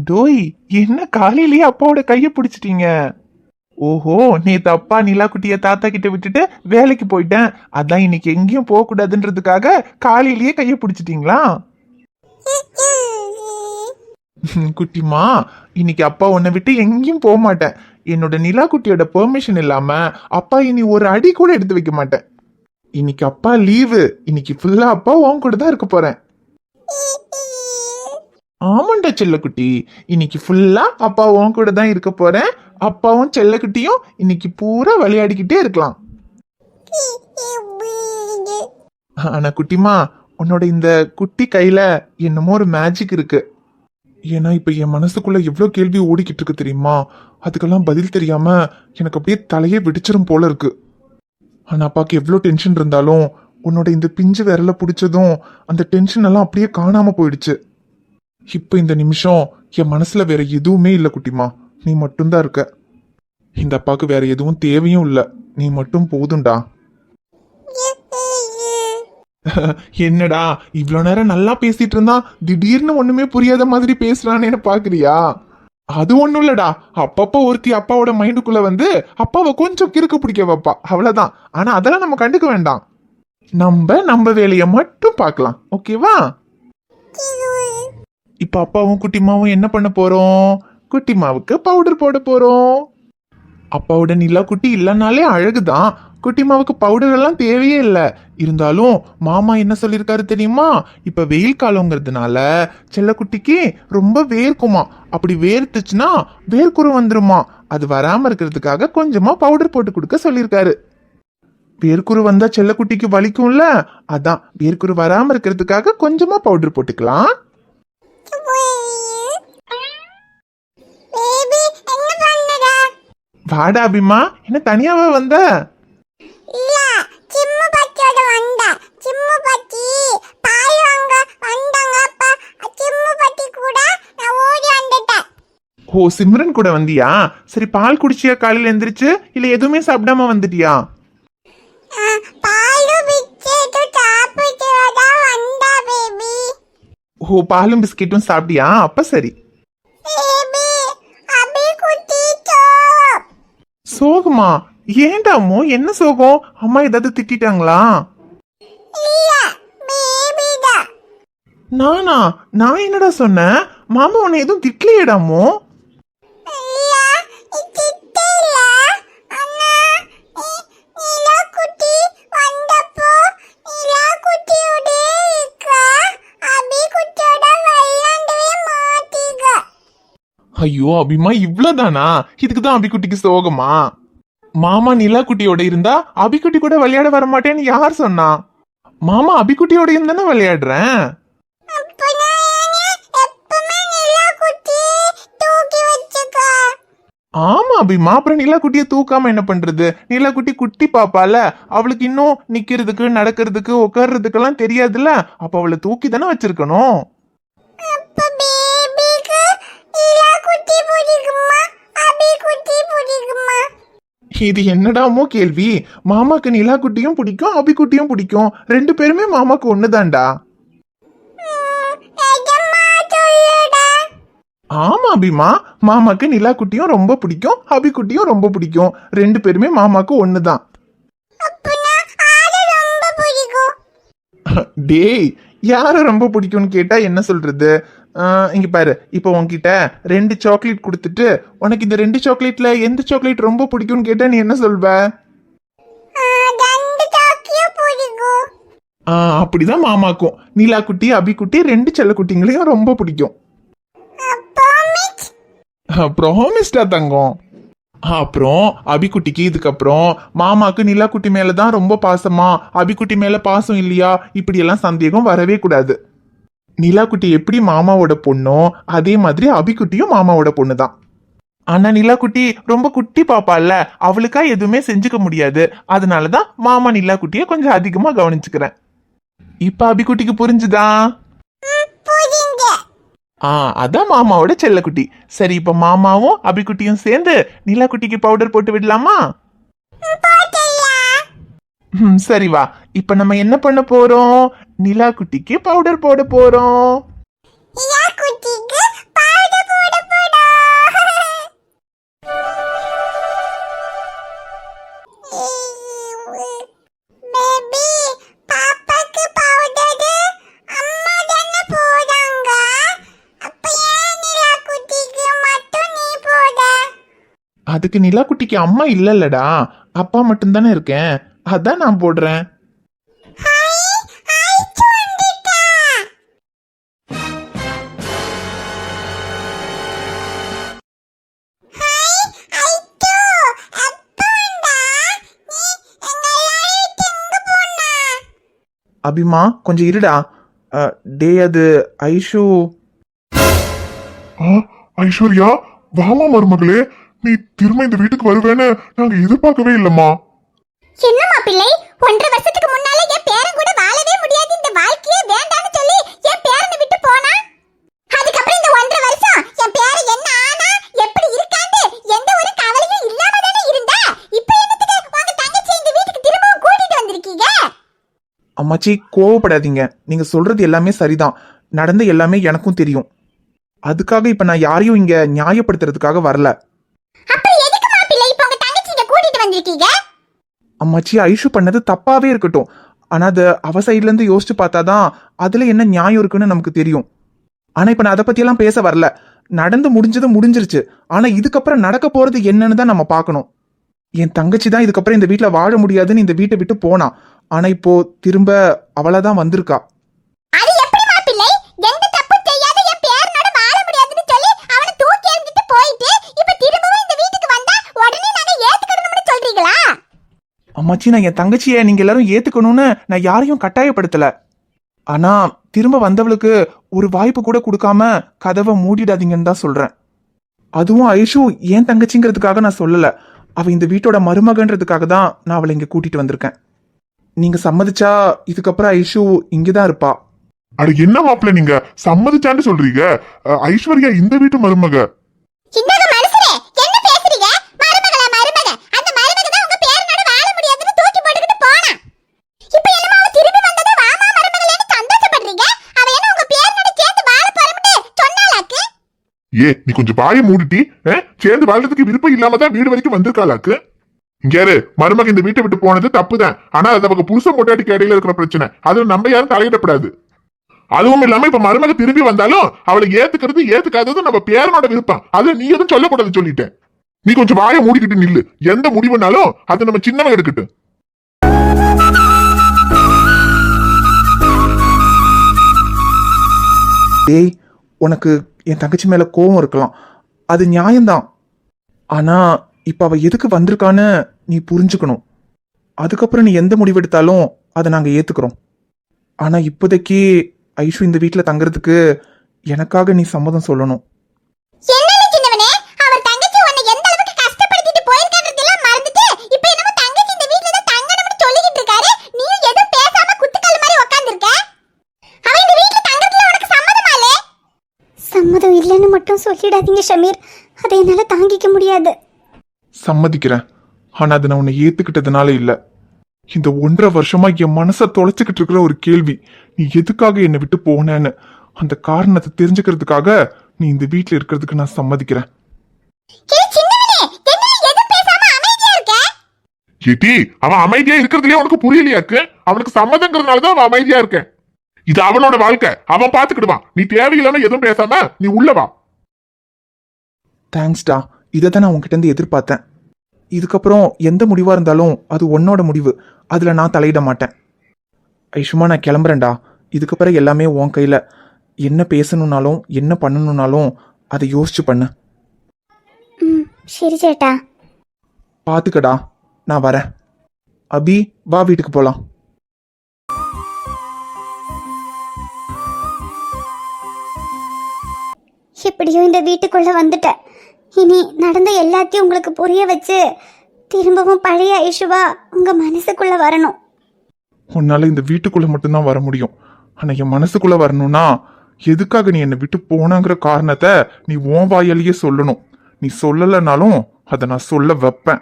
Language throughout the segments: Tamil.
டோய், என்ன காலையிலேயே அப்பாவோட கைய பிடிச்சிட்டீங்க? ஓஹோ, நேத்து அப்பா நிலா குட்டிய தாத்தா கிட்ட விட்டுட்டு வேலைக்கு போயிட்டேன், அதான் இன்னைக்கு எங்கேயும் போக கூடாதுன்றதுக்காக காலையிலேயே கைய பிடிச்சிட்டீங்களா? குட்டிமா, இன்னைக்கு அப்பா உன்னை விட்டு எங்கேயும் போக மாட்டேன். என்னோட நிலா குட்டியோட பெர்மிஷன் இல்லாம அப்பா இனி ஒரு அடி கூட எடுத்து வைக்க மாட்டேன். இன்னைக்கு அப்பா லீவு, இன்னைக்கு ஃபுல்லா அப்பா உன் கூட தான் இருக்க போறேன். ஆமாண்டா செல்லக்குட்டி, இன்னைக்கு ஃபுல்லா அப்பா உன் கூட தான் இருக்க போறேன். அப்பாவும் செல்லக்குட்டியும் இன்னைக்கு பூரா விளையாடிக்கிட்டே இருக்கலாம். ஆனா குட்டிமா, உன்னோட இந்த குட்டி கையில என்னமோ ஒரு மேஜிக் இருக்கு. ஏன்னா இப்ப என் மனசுக்குள்ள எவ்வளவு கேள்வி ஓடிக்கிட்டு இருக்கு தெரியுமா? அதுக்கெல்லாம் பதில் தெரியாம எனக்கு அப்படியே தலையே வெடிச்சிரும் போல இருக்கு. ஆனா அப்பாக்கு எவ்வளவு டென்ஷன் இருந்தாலும் உன்னோட இந்த பிஞ்சு விரல பிடிச்சதும் அந்த டென்ஷன் எல்லாம் அப்படியே காணாம போயிடுச்சு. இப்ப இந்த நிமிஷம் என் மனசுல வேற எதுவுமே இல்ல குட்டிமா, நீ மட்டும்தான் இருக்க. இந்த அப்பாக்கு வேற எதுவும் தேவையும் இல்ல, நீ மட்டும் போதும்டா. என்னடா இவ்வளவு நேரம் நல்லா பேசிட்டு இருந்தா திடீர்னு ஒண்ணுமே புரியாத மாதிரி பேசுறானேன்னு பாக்குறியா? அது ஒண்ணும் இல்லடா, அப்பப்ப ஒருத்தி அப்பாவோட மைண்டுக்குள்ள வந்து அப்பாவை கொஞ்சம் கிறுக்கு பிடிக்க வைப்பா, அவ்வளவுதான். ஆனா அதெல்லாம் நம்ம கண்டுக்க வேண்டாம். நம்ம வேலைய மட்டும் பார்க்கலாம், ஓகேவா? இப்ப அப்பாவும் குட்டிமாவும் என்ன பண்ண போறோம்? குட்டிமாவுக்கு பவுடர் போட போறோம். அப்பாவோட நிலா குட்டி இல்லைனாலே அழகுதான், குட்டிமாவுக்கு பவுடர் எல்லாம் தேவையே இல்லை. இருந்தாலும் மாமா என்ன சொல்லியிருக்காரு தெரியுமா? இப்ப வெயில் காலங்கிறதுனால செல்லக்குட்டிக்கு ரொம்ப வேர்க்குமா. அப்படி வேர்த்துச்சுன்னா வேர்க்குரு வந்துருமா. அது வராம இருக்கிறதுக்காக கொஞ்சமா பவுடர் போட்டு கொடுக்க சொல்லியிருக்காரு. வேர்க்குரு வந்தா செல்லக்குட்டிக்கு வலிக்கும்ல, அதான் வேர்க்குரு வராம இருக்கிறதுக்காக கொஞ்சமா பவுடர் போட்டுக்கலாம். வாடா அபிமா, என்ன தனியாவா வந்த? ஓ, சிம்ரன் கூட வந்தியா? சரி, பால் குடிச்சியா காலையில எந்திரிச்சு, இல்ல எதுவுமே சாப்பிடாம வந்துட்டியா? ஓ, பாலும் பிஸ்கெட்டும் சாப்பிட்டியா? அப்ப சரி. சோகமா? ஏண்டாமோ, என்ன சோகம்? அம்மா ஏதாவது திட்டாங்களா? நானா? நான் என்னடா சொன்னேன்? மாமா உன்னை எதுவும் திட்டலையேடாமோ? ஐயோ அபிமா, இவ்வளவுதானா? இதுக்குதான் அபிக்குட்டிக்கு சோகமா? மாமா நிலா குட்டியோட இருந்தா அபிக்குட்டி கூட விளையாட வர மாட்டேன்னு யார் சொன்னா? மாமா அபிக்குட்டியோட இருந்தானே விளையாடுறேன். ஆமா அபிமா, அப்புறம் நிலா குட்டிய தூக்காம என்ன பண்றது? நிலா குட்டி குட்டி பாப்பால, அவளுக்கு இன்னும் நிக்கிறதுக்கு நடக்கிறதுக்கு உட்கார்றதுக்கு எல்லாம் தெரியாதுல்ல, அப்ப அவளை தூக்கி தானே வச்சிருக்கணும். இது என்னடாமோ கேள்வி? மாமாக்கு நிலா குட்டியும் பிடிக்கும், அபிக்குட்டியும் பிடிக்கும், ரெண்டு பேருமே மாமாக்கு ஒண்ணுதான்டா. ஆமா அபிமா, மாமாக்கு நிலா குட்டியும் ரொம்ப பிடிக்கும், அபிக்குட்டியும் ரொம்ப பிடிக்கும், ரெண்டு பேருமே மாமாக்கு ஒண்ணுதான். டேய், யார ரொம்ப பிடிக்கும்னு கேட்டா என்ன சொல்றது? இங்க பாரு, இப்போ உன்கிட்ட 2 சாக்லேட் கொடுத்துட்டு உனக்கு இந்த 2 சாக்லேட்ல எந்த சாக்லேட் ரொம்ப பிடிக்கும்னு கேட்டா நீ என்ன சொல்வ? அப்படிதான் மாமாக்கும் நிலா குட்டி அபிக்குட்டி 2 செல்ல குட்டிங்களையும் ரொம்ப பிடிக்கும். ப்ராமிஸ்டா தங்கம். அப்புறம் அபிக்குட்டிக்கு இதுக்கப்புறம் மாமாக்கு நிலா குட்டி மேலதான் ரொம்ப பாசமா, அபிக்குட்டி மேல பாசம் இல்லையா, இப்படி எல்லாம் சந்தேகம் வரவே கூடாது. நிலா குட்டி எப்படி மாமாவோட பொண்ணோ அதே மாதிரி அபிக்குட்டியும் மாமாவோட பொண்ணுதான். ஆனா நிலா குட்டி ரொம்ப குட்டி பாப்பால, அவளுக்கா எதுவுமே செஞ்சுக்க முடியாது. அதனாலதான் மாமா நிலா குட்டிய கொஞ்சம் அதிகமா கவனிச்சுக்கிறேன். இப்ப அபிக்குட்டிக்கு புரிஞ்சுதா? அதான் மாமாவோட செல்லக்குட்டி. சரி, இப்ப மாமாவும் அபிக்குட்டியும் சேர்ந்து நிலா குட்டிக்கு பவுடர் போட்டு விடலாமா? சரி வா, இப்ப நம்ம என்ன பண்ண போறோம்? நிலா குட்டிக்கு பவுடர் போட போறோம். அதுக்கு நிலா குட்டிக்கு அம்மா இல்லல்லடா, அப்பா மட்டும்தானே இருக்கேன், அதான் நான் போடுறேன். அபிமா கொஞ்சம் இருடா. டே அது ஐஷு. ஐஸ்வர்யா, வாமா மருமகளே, நீ திரும்ப இந்த வீட்டுக்கு வருவேன்னு நாங்க எதிர்பார்க்கவே இல்லம்மா. என்னம்மா பிள்ளை, 1.5 வருஷத்துக்கு முன்னால என் பேரன் கூட வாழவே முடியாது, இந்த வாழ்க்கையே வேண்டாம்னு சொல்லி என் பேரனை விட்டு போனா. அதுக்கப்புறம் இந்த 1.5 வருஷம் என் பேரன் என்ன ஆனா, எப்படி இருக்கான்னு எந்த ஒரு கவலையும் இல்லாம தானே இருந்தா. இப்போ என்னத்துக்கு உங்க தங்கச்சி இந்த வீட்டுக்கு திரும்பவும் கூட்டிட்டு வந்திருக்கீங்க? அம்மாச்சி கோவப்படாதீங்க, நீங்க சொல்றது எல்லாமே சரிதான், நடந்த எல்லாமே எனக்கும் தெரியும். அதுக்காக இப்ப நான் யாரையும் இங்க நியாயப்படுத்துறதுக்காக வரல. அப்புறம் எதுக்குமா பிள்ளை இப்போ உங்க தங்கச்சி இங்க கூட்டிட்டு வந்திருக்கீங்க? அம்மாச்சி ஐஷு பண்ணது தப்பாவே இருக்கட்டும், ஆனா அது அவ சைட்ல இருந்து யோசிச்சு பார்த்தாதான் அதுல என்ன நியாயம் இருக்குன்னு நமக்கு தெரியும். ஆனா இப்ப நான் அதை பத்தி எல்லாம் பேச வரல. நடந்து முடிஞ்சது முடிஞ்சிருச்சு, ஆனா இதுக்கப்புறம் நடக்க போறது என்னன்னு தான் நம்ம பார்க்கணும். என் தங்கச்சி தான் இதுக்கப்புறம் இந்த வீட்டுல வாழ முடியாதுன்னு இந்த வீட்டை விட்டு போனா, ஆனா இப்போ திரும்ப அவளாதான் வந்திருக்கா. அது எப்படிமா பிள்ளை, எந்த தப்பும் செய்யாத என் பேரனோட வாழ முடியாதுன்னு சொல்லி அவனை தூக்கி எறிஞ்சிட்டு போயிட்டு இப்ப திரும்பவும் இந்த வீட்டுக்கு வந்தா உடனே நாங்க ஏத்துக்கணும்னு சொல்றீங்களா? அம்மாச்சி நான் என் தங்கச்சியை நீங்க எல்லாரும் ஏத்துக்கணும்னு நான் யாரையும் கட்டாயப்படுத்தல. ஆனா திரும்ப வந்தவளுக்கு ஒரு வாய்ப்பு கூட கொடுக்காம கதவை மூடிடாதீங்கன்னு தான் சொல்றேன். அதுவும் ஐஷு ஏன் தங்கச்சிங்கிறதுக்காக நான் சொல்லல, அவ இந்த வீட்டோட மருமகன்றதுக்காக தான் நான் அவளை இங்க கூட்டிட்டு வந்திருக்கேன். நீங்க சம்மதிச்சா இதுக்கப்புறம் ஐஷு இங்கதான் இருப்பா. அட என்ன மாப்பிள்ள, நீங்க சம்மதிச்சான்னு சொல்றீங்க? ஐஸ்வர்யா இந்த வீட்டு மருமக. சின்னங்க மனுஷரே, என்ன பேசுறீங்க? மருமகளா மருமக? அந்த மருமக தான் உங்க பேரனோட வாழ முடியாதுன்னு தூக்கி போட்டுக்கிட்டு போனா. இப்போ என்னமா அவ திரும்பி வந்ததா வாமா மருமகளேன்னு சந்தோஷப்படுறீங்க? அவ என்ன உங்க பேரனோட சேர்ந்து வாழ போறேன்னு சொன்னாலாக்கு? நீ கொஞ்சம் வாயை மூடிட்டி. சேர்ந்து வாழ்றதுக்கு விருப்பம் இல்லாம தான் வீடு வரைக்கும் வந்திருக்காளாக்கு. இங்கேரு, மருமக இந்த வீட்டை விட்டு போனது தப்புதான், ஆனா அது அவங்க புருஷ பொட்டாட்டிக்கு இடையில இருக்கிற பிரச்சனை, அதுல நம்ம யாரும் தலையிடப்படாது. அதுவும் இல்லாம இப்ப மருமக திரும்பி வந்தாலும் அவளை ஏத்துக்கிறது ஏத்துக்காதது நம்ம பேரனோட விருப்பம், அதுல நீ எதுவும் சொல்லக்கூடாது சொல்லிட்டேன். நீ கொஞ்சம் வாயை மூடிக்கிட்டு நில்லு, எந்த முடிவுனாலும் அது நம்ம சின்னவங்க எடுக்கட்டு. டேய், உனக்கு என் தங்கச்சி மேல கோவம் இருக்கலாம், அது நியாயம்தான். ஆனா இப்ப அவ எதுக்கு வந்திருக்கான்னு நீ புரிஞ்சுக்கணும். அதுக்கப்புறம் நீ எந்த முடிவெடுத்தாலும் அதை நாங்க ஏத்துக்கிறோம். ஆனா இப்போதைக்கு ஐஷு இந்த வீட்டுல தங்குறதுக்கு எனக்காக நீ சம்மதம் சொல்லணும். என்னல சின்னவனே, அவர் தங்கச்சி உன்னை எந்த அளவுக்கு கஷ்டப்படுத்திட்டு போயிருக்கான்றதெல்லாம் மறந்துட்டு இப்போ என்னமோ தங்கச்சி இந்த வீட்ல தான் தங்கணும்னு சொல்லிக்கிட்டு இருக்காரு. நீயும் எதுவும் பேசாம குத்துக்கல் மாதிரி உட்கார்ந்திருக்க. அவ இந்த வீட்ல தங்கறதுல உனக்கு சம்மதமாலே? சம்மதம் இல்லைன்னு மட்டும் சொல்லிடாதீங்க ஷமீர், அதை என்னால தாங்கிக்க முடியாது. சம்மதிக்கிறேன், ஆனா அது நான் உன்னை ஏத்துக்கிட்டதுனால இல்ல. இந்த 1.5 வருஷமா என் மனசை தொலைச்சுக்கிட்டு இருக்கிற ஒரு கேள்வி, நீ எதுக்காக என்னை விட்டு போனேன்னு, அந்த காரணத்தை தெரிஞ்சுக்கிறதுக்காக நீ இந்த வீட்டுல இருக்கிறதுக்கு நான் சம்மதிக்கிறேன். ஏட்டி, அவன் அமைதியா இருக்கிறதுலயே உனக்கு புரியலையாக்கு? அவனுக்கு சம்மதங்கிறதுனாலதான் அவன் அமைதியா இருக்கேன். இது அவனோட வாழ்க்கை, அவன் பாத்துக்கிடுவான். நீ தேவையில்லாம எதுவும் பேசாம நீ உள்ளவா. தேங்க்ஸ்டா, இதை தான் நான் உன்கிட்ட இருந்து எதிர்பார்த்தேன். இதுக்கப்புறம் எந்த முடிவா இருந்தாலும் அது உன்னோட முடிவு, அதுல நான் தலையிட மாட்டேன். ஐஷுமா நான் கிளம்புறேன்டா, இதுக்கப்புறம் எல்லாமே உன் கையில. என்ன பேசணும்னாலும் என்ன பண்ணணும்னாலும் அதை யோசிச்சு பண்ணு. சரி சேட்டா. பாத்துக்கடா, நான் வரேன். அபி வா, வீட்டுக்கு போலாம். எப்படியோ இந்த வீட்டுக்குள்ள வந்துட்டேன். இனி நடந்த எல்லாத்தையும் உங்களுக்கு புரிய வச்சு திரும்பவும் பழைய ஐஷுவா உங்க மனசுக்குள்ள வரணும். உன்னால இந்த வீட்டுக்குள்ள மட்டும்தான் வர முடியும், ஆனா என் மனசுக்குள்ள வரணும்னா எதுக்காக நீ என்னை விட்டு போனாங்கிற காரணத்தை நீ உன் வாயாலேயே சொல்லணும். நீ சொல்லலைனாலும் அதை நான் சொல்ல வைப்பேன்.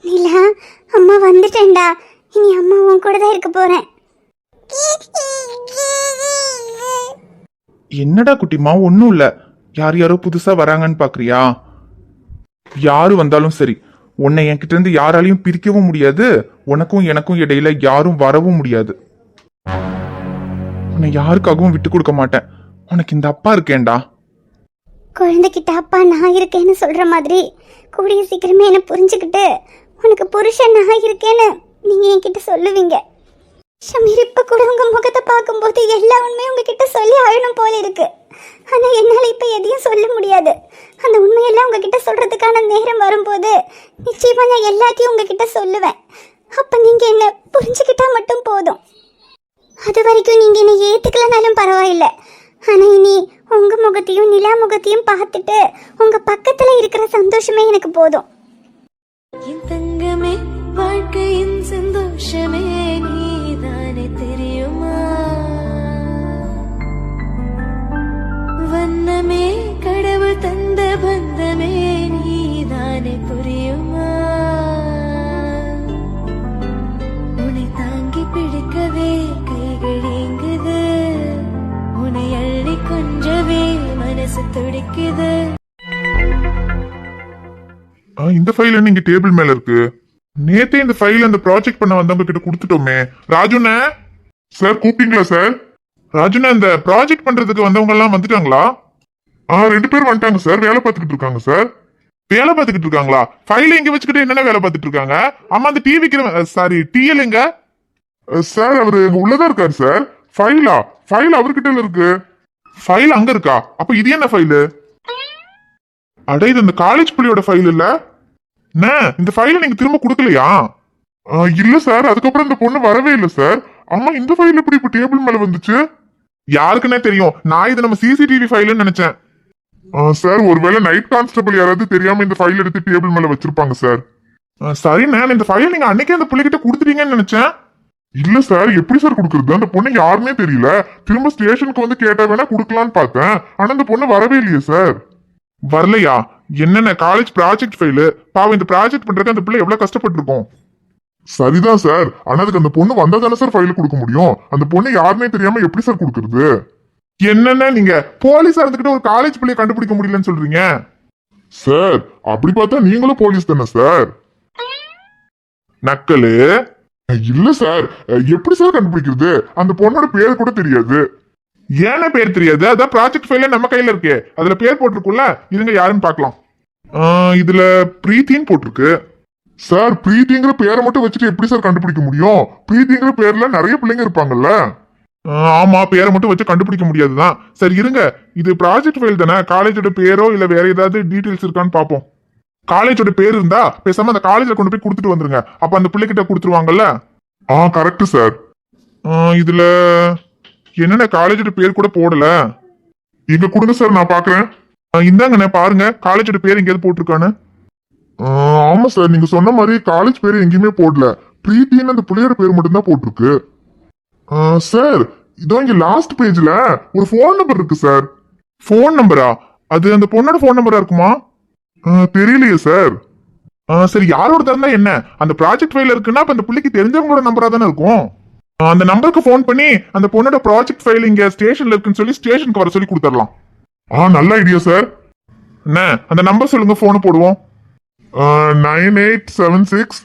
நிலா, அம்மா வந்துட்டேன்டா. இனி அம்மா உன் கூட தான் இருக்க போறேன். என்னடா குட்டிமா, ஒன்னும் இல்ல. யார் யாரோ புதுசா வராங்கன்னு பாக்குறியா? யாரு வந்தாலும் சரி, உன்னை என்கிட்ட இருந்து யாராலையும் பிரிக்கவும் முடியாது, உனக்கும் எனக்கும் இடையில யாரும் வரவும் முடியாது. உன்னை யாருக்காகவும் விட்டு கொடுக்க மாட்டேன். உனக்கு இந்த அப்பா இருக்கேன்டா. குழந்தைகிட்ட அப்பா நான் இருக்கேன்னு சொல்ற மாதிரி கூடிய சீக்கிரமே என்ன புரிஞ்சுக்கிட்டு உனக்கு புருஷன் நான் இருக்கேன்னு நீங்க என்கிட்ட சொல்லுவீங்க. ஷமீர், இப்ப கூட உங்க முகத்தை பார்க்கும்போது எல்லா உண்மையும் உங்ககிட்ட சொல்லி அழணும் போல இருக்கு. ஆனா என்னால இப்ப எதையும் சொல்ல முடியாது. அந்த உண்மையெல்லாம் உங்ககிட்ட சொல்றதுக்கான நேரம் வரும்போது நிச்சயமா நான் எல்லாத்தையும் உங்ககிட்ட சொல்லுவேன். அப்ப நீங்க என்ன புரிஞ்சுக்கிட்டா மட்டும் போதும். அது வரைக்கும் நீங்க என்ன ஏத்துக்கலனாலும் பரவாயில்லை. ஆனா இனி உங்க முகத்தையும் நிலா முகத்தையும் பார்த்துட்டு உங்க பக்கத்துல இருக்கிற சந்தோஷமே எனக்கு போதும். என் தங்கமே, வாழ்க்கையின் சந்தோஷமே நீதானே தெரியுமா? வண்ணமே, கடவுள் தந்த பந்தமே நீதானே புரியுமா? உன்னை தாங்கி பிடிக்கவே கைகள் ஏங்குது, உன்னை அள்ளி கொஞ்சவே மனசு துடிக்குது. இந்த ஃபைல் என்ன இங்க டேபிள் மேல இருக்கு? நேத்தே இந்த ஃபைல் அந்த ப்ராஜெக்ட் பண்ண வந்தவங்க கிட்ட கொடுத்துட்டோமே. ராஜுண்ணே சார் கூப்பிட்டீங்களா சார்? ராஜுண்ணா, இந்த ப்ராஜெக்ட் பண்றதுக்கு வந்தவங்க எல்லாம் வந்துட்டாங்களா? 2 பேர் வந்துட்டாங்க சார். வேலை பார்த்துக்கிட்டு இருக்காங்க சார். வேலை பார்த்துக்கிட்டு இருக்காங்களா? ஃபைல இங்க வச்சுக்கிட்டு என்னென்ன வேலை பார்த்துட்டு இருக்காங்க? ஆமா, அந்த டிஎல் எங்க? சார் அவரு உள்ளதான் இருக்காரு சார். ஃபைல் அவர்கிட்ட இருக்கு. ஃபைல் அங்க இருக்கா? அப்ப இது என்ன ஃபைலு? அட, இது இந்த காலேஜ் பிள்ளையோட ஃபைல் இல்ல? இந்த ஃபைலை நீங்க திரும்ப கொடுக்கலையா? இல்ல சார், அதுக்கப்புறம் இந்த பொண்ணு வரவே இல்லை சார். ஆமா, இந்த ஃபைல் எப்படி இப்ப டேபிள் மேல வந்துச்சு? யாருக்குன்னே தெரியும். நான் இது நம்ம சிசிடிவி ஃபைல்னு நினைச்சேன். சார், ஒருவேளை நைட் கான்ஸ்டபிள் யாராவது தெரியாம இந்த ஃபைல் எடுத்து டேபிள் மேல வச்சிருப்பாங்க சார். சரி, நான் இந்த ஃபைல் நீங்க அன்னைக்கே அந்த பிள்ளைகிட்ட கொடுத்துட்டீங்கன்னு நினைச்சேன். இல்ல சார், எப்படி சார் கொடுக்கறது? அந்த பொண்ணு யாருன்னே தெரியல. திரும்ப ஸ்டேஷனுக்கு வந்து கேட்டா வேணா கொடுக்கலான்னு பார்த்தேன். ஆனா அந்த பொண்ணு வரவே இல்லையே சார். வரலையா? என்னென்ன காலேஜ் ப்ராஜெக்ட் ஃபைலு. பாவம், இந்த ப்ராஜெக்ட் பண்றதுக்கு அந்த பிள்ளை எவ்வளவு கஷ்டப்பட்டு இருக்கோம். சரிதான் சார், ஆனா அதுக்கு அந்த பொண்ணு வந்தா தானே சார் ஃபைல் கொடுக்க முடியும். அந்த பொண்ணு யாருன்னே தெரியாம எப்படி சார் கொடுக்கறது? என்னென்ன நீங்க போலீஸா இருந்துகிட்டு ஒரு காலேஜ் பிள்ளைய கண்டுபிடிக்க முடியலன்னு சொல்றீங்க? சார், அப்படி பார்த்தா நீங்களும் போலீஸ் தானே சார்? நக்கலு. இல்ல சார், எப்படி சார் கண்டுபிடிக்கிறது? அந்த பொண்ணோட பேர் கூட தெரியாது. ஏன்னா பேர் தெரியாது? அதான் ப்ராஜெக்ட் ஃபைல நம்ம கையில இருக்கு. அதுல பேர் போட்டிருக்குல்ல, இதுங்க யாருன்னு பார்க்கலாம். இதுல பிரீத்தின்னு போட்டிருக்கு. சார், பிரீத்திங்கிற பேரை மட்டும் வச்சுட்டு எப்படி சார் கண்டுபிடிக்க முடியும்? பிரீத்திங்கிற பேர்ல நிறைய பிள்ளைங்க இருப்பாங்கல்ல. ஆமா, பேரை மட்டும் வச்சு கண்டுபிடிக்க முடியாதுதான். சரி இருங்க, இது ப்ராஜெக்ட் ஃபைல் தானே. காலேஜோட பேரோ இல்ல வேற ஏதாவது டீடைல்ஸ் இருக்கான்னு பாப்போம். காலேஜோட பேர் இருந்தா பேசாம அந்த காலேஜ்ல கொண்டு போய் கொடுத்துட்டு வந்துருங்க. அப்ப அந்த பிள்ளைகிட்ட கொடுத்துருவாங்கல்ல. Correct sir. இதுல என்னென்ன காலேஜோட பேர் கூட போடல. இங்க கொடுங்க சார், நான் பாக்குறேன். இந்தாங்கண்ணே பாருங்க, காலேஜோட பேர் எங்கேயாவது போட்டிருக்கானு. ஆமா சார், நீங்க சொன்ன மாதிரி காலேஜ் பேர் எங்கேயுமே போடல. பிரீத்தின்னு அந்த பிள்ளையோட பேர் மட்டும்தான் போட்டிருக்கு. சார், இதோ இங்க லாஸ்ட் பேஜ்ல ஒரு ஃபோன் நம்பர் இருக்கு சார். ஃபோன் நம்பரா? அது அந்த பொண்ணோட ஃபோன் நம்பரா இருக்குமா? தெரியலையே சார். சரி, யாரோட தரந்தா என்ன? அந்த ப்ராஜெக்ட் ஃபைல இருக்குன்னா அப்ப அந்த பிள்ளைக்கு தெரிஞ்சவங்களோட நம்பரா தானே இருக்கும். அந்த நம்பருக்கு ஃபோன் பண்ணி அந்த பொண்ணோட ப்ராஜெக்ட் ஃபைல் இங்க ஸ்டேஷன்ல இருக்குன்னு சொல்லி ஸ்டேஷனுக்கு வர சொல்லி கொடுத்துடலாம். நல்ல ஐடியா சார். என்ன, அந்த நம்பர் சொல்லுங்க, ஃபோன் போடுவோம். 9876